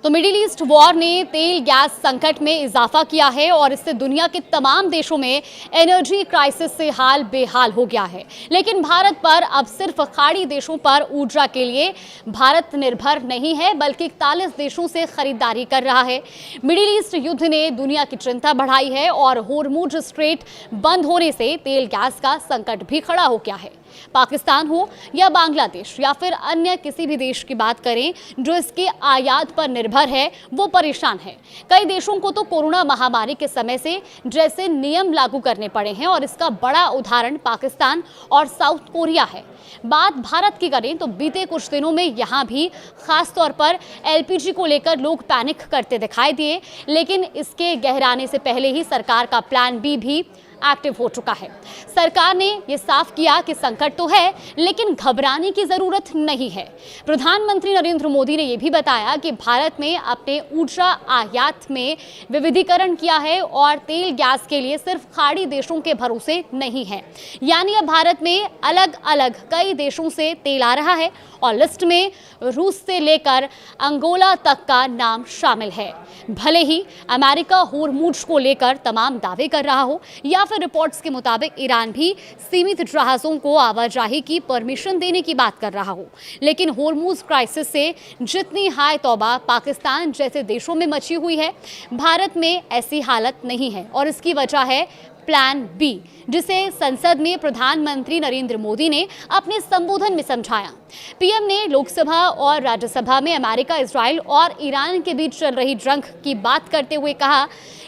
तो middle east war ने तेल गैस संकट में इजाफा किया है और इससे दुनिया के तमाम देशों में एनर्जी क्राइसिस से हाल बेहाल हो गया है। लेकिन भारत पर अब सिर्फ खाड़ी देशों पर ऊर्जा के लिए भारत निर्भर नहीं है, बल्कि 41 देशों से खरीदारी कर रहा है। मिडिल ईस्ट युद्ध ने दुनिया की चिंता बढ़ाई है और होर्मुज स्ट्रेट बंद होने से तेल गैस का संकट भी खड़ा हो गया है। पाकिस्तान हो या बांग्लादेश या फिर अन्य किसी भी देश की बात करें जो इसके आयात पर निर्भर है, वो परेशान है। कई देशों को तो कोरोना महामारी के समय से जैसे नियम लागू करने पड़े हैं और इसका बड़ा उदाहरण पाकिस्तान और साउथ कोरिया है। बात भारत की करें तो बीते कुछ दिनों में यहाँ भी खास तौर पर एलपीजी को लेकर लोग पैनिक करते दिखाई दिए, लेकिन इसके गहराने से पहले ही सरकार का प्लान बी भी एक्टिव हो चुका है। सरकार ने यह साफ किया कि संकट तो है, लेकिन घबराने की जरूरत नहीं है। प्रधानमंत्री नरेंद्र मोदी ने यह भी बताया कि भारत ने अपने ऊर्जा आयात में विविधीकरण किया है और तेल गैस के लिए सिर्फ खाड़ी देशों के भरोसे नहीं है। यानी अब भारत में अलग अलग कई देशों से तेल आ रहा है और लिस्ट में रूस से लेकर अंगोला तक का नाम शामिल है। भले ही अमेरिका होर्मुज को लेकर तमाम दावे कर रहा हो या फिर रिपोर्ट्स के मुताबिक ईरान भी सीमित जहाजों को आवाजाही की परमिशन देने की बात कर रहा हो, लेकिन होर्मुज क्राइसिस से जितनी हाय तौबा पाकिस्तान जैसे देशों में मची हुई है, भारत में ऐसी हालत नहीं है। और इसकी वजह है प्लान बी, जिसे संसद में प्रधानमंत्री नरेंद्र मोदी ने अपने संबोधन में समझाया। पीएम ने लोकसभा और राज्यसभा में अमेरिका, इजराइल और ईरान के बीच चल रही जंग की बात करते हुए कहा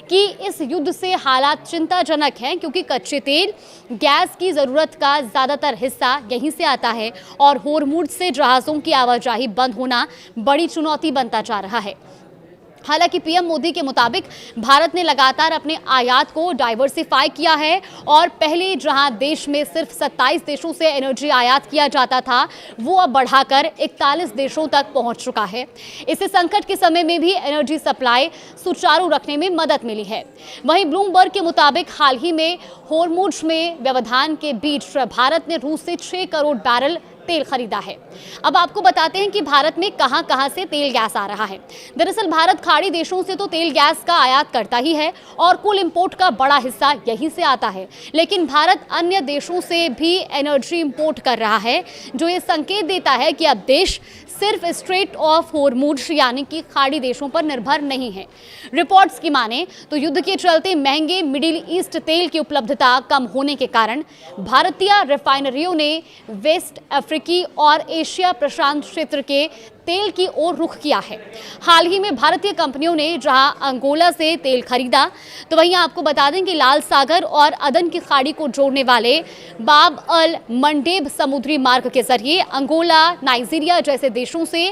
कि इस युद्ध से हालात चिंताजनक हैं, क्योंकि कच्चे तेल गैस की ज़रूरत का ज़्यादातर हिस्सा यहीं से आता है और होर्मुज से जहाज़ों की आवाजाही बंद होना बड़ी चुनौती बनता जा रहा है। हालांकि पीएम मोदी के मुताबिक भारत ने लगातार अपने आयात को डाइवर्सिफाई किया है और पहले जहां देश में सिर्फ 27 देशों से एनर्जी आयात किया जाता था, वो अब बढ़ाकर 41 देशों तक पहुंच चुका है। इससे संकट के समय में भी एनर्जी सप्लाई सुचारू रखने में मदद मिली है। वहीं ब्लूमबर्ग के मुताबिक हाल ही में होर्मुज में व्यवधान के बीच भारत ने रूस से 6 करोड़ बैरल तेल खरीदा है। अब आपको बताते हैं कि भारत में कहां से तेल गैस आ रहा है। दरअसल भारत खाड़ी देशों से तो तेल गैस का आयात करता ही है और कुल इंपोर्ट का बड़ा हिस्सा यहीं से आता है, लेकिन भारत अन्य देशों से भी एनर्जी इंपोर्ट कर रहा है, जो ये संकेत देता है कि अब देश सिर्फ स्ट्रेट ऑफ होर्मुज यानी कि खाड़ी देशों पर निर्भर नहीं है। रिपोर्ट्स की माने तो युद्ध के चलते महंगे मिडिल ईस्ट तेल की उपलब्धता कम होने के कारण भारतीय रिफाइनरियों ने वेस्ट अफ्रीकी और एशिया प्रशांत क्षेत्र के तेल की ओर रुख किया है। हाल ही में भारतीय कंपनियों ने जहां अंगोला से तेल खरीदा, तो वहीं आपको बता दें कि लाल सागर और अदन की खाड़ी को जोड़ने वाले बाब अल मंडेब समुद्री मार्ग के जरिए अंगोला, नाइजीरिया जैसे देशों से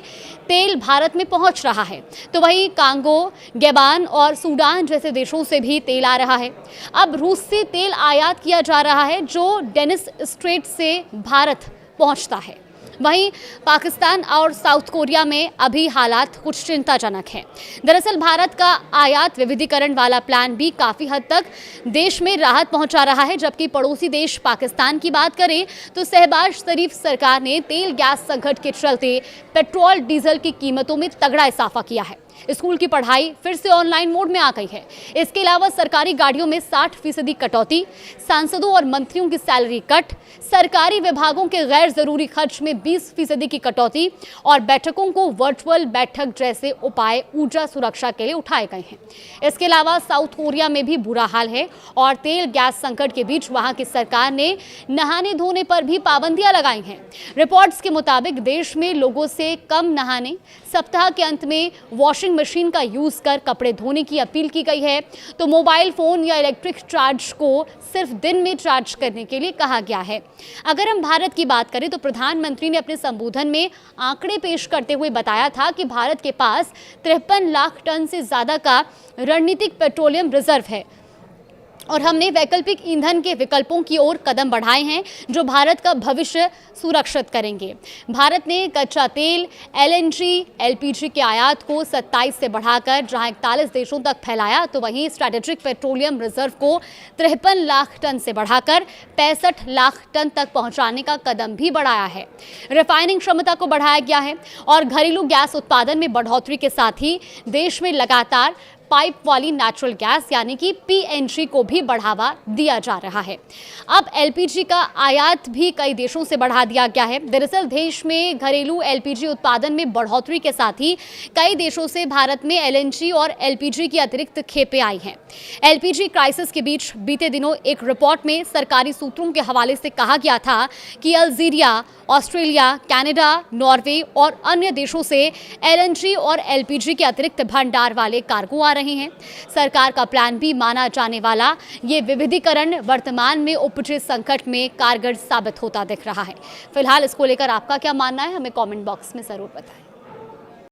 तेल भारत में पहुंच रहा है। तो वहीं कांगो, गैबान और सूडान जैसे देशों से भी तेल आ रहा है। अब रूस से तेल आयात किया जा रहा है, जो डेनिस स्ट्रेट से भारत पहुंचता है। वहीं पाकिस्तान और साउथ कोरिया में अभी हालात कुछ चिंताजनक हैं। दरअसल भारत का आयात विविधीकरण वाला प्लान भी काफ़ी हद तक देश में राहत पहुंचा रहा है, जबकि पड़ोसी देश पाकिस्तान की बात करें तो शहबाज शरीफ सरकार ने तेल गैस संकट के चलते पेट्रोल डीजल की कीमतों में तगड़ा इजाफा किया है। स्कूल की पढ़ाई फिर से ऑनलाइन मोड में आ गई है। इसके अलावा सरकारी गाड़ियों में 60% कटौती, सांसदों और मंत्रियों की सैलरी कट, सरकारी विभागों के गैर जरूरी खर्च में 20% की कटौती और बैठकों को वर्चुअल बैठक जैसे उपाय ऊर्जा सुरक्षा के लिए उठाए गए हैं। इसके अलावा साउथ कोरिया में भी बुरा हाल है और तेल गैस संकट के बीच वहां की सरकार ने नहाने धोने पर भी पाबंदियां लगाई हैं। रिपोर्ट्स के मुताबिक देश में लोगों से कम नहाने, सप्ताह के अंत में वॉशिंग मशीन का यूज कर कपड़े धोने की अपील की गई है। तो मोबाइल फोन या इलेक्ट्रिक चार्ज को सिर्फ दिन में चार्ज करने के लिए कहा गया है। अगर हम भारत की बात करें तो प्रधानमंत्री ने अपने संबोधन में आंकड़े पेश करते हुए बताया था कि भारत के पास 53 लाख टन से ज्यादा का रणनीतिक पेट्रोलियम रिजर्व है और हमने वैकल्पिक ईंधन के विकल्पों की ओर कदम बढ़ाए हैं जो भारत का भविष्य सुरक्षित करेंगे। भारत ने कच्चा तेल, एलएनजी, एलपीजी के आयात को 27 से बढ़ाकर जहां 41 देशों तक फैलाया, तो वहीं स्ट्रैटेजिक पेट्रोलियम रिजर्व को 53 लाख टन से बढ़ाकर 65 लाख टन तक पहुंचाने का कदम भी बढ़ाया है। रिफाइनिंग क्षमता को बढ़ाया गया है और घरेलू गैस उत्पादन में बढ़ोतरी के साथ ही देश में लगातार पाइप वाली नेचुरल गैस यानी कि पीएनजी को भी बढ़ावा दिया जा रहा है। अब एलपीजी का आयात भी कई देशों से बढ़ा दिया गया है। दरअसल देश में घरेलू एलपीजी उत्पादन में बढ़ोतरी के साथ ही कई देशों से भारत में एलएनजी और एलपीजी की अतिरिक्त खेपें आई हैं। एलपीजी क्राइसिस के बीच बीते दिनों एक रिपोर्ट में सरकारी सूत्रों के हवाले से कहा गया था कि अल्जीरिया, ऑस्ट्रेलिया, कनाडा, नॉर्वे और अन्य देशों से एलएनजी और एलपीजी के अतिरिक्त भंडार वाले कार्गो आ रहे हैं। सरकार का प्लान भी माना जाने वाला ये विविधीकरण वर्तमान में उपजे संकट में कारगर साबित होता दिख रहा है। फिलहाल इसको लेकर आपका क्या मानना है, हमें कमेंट बॉक्स में जरूर बताएं।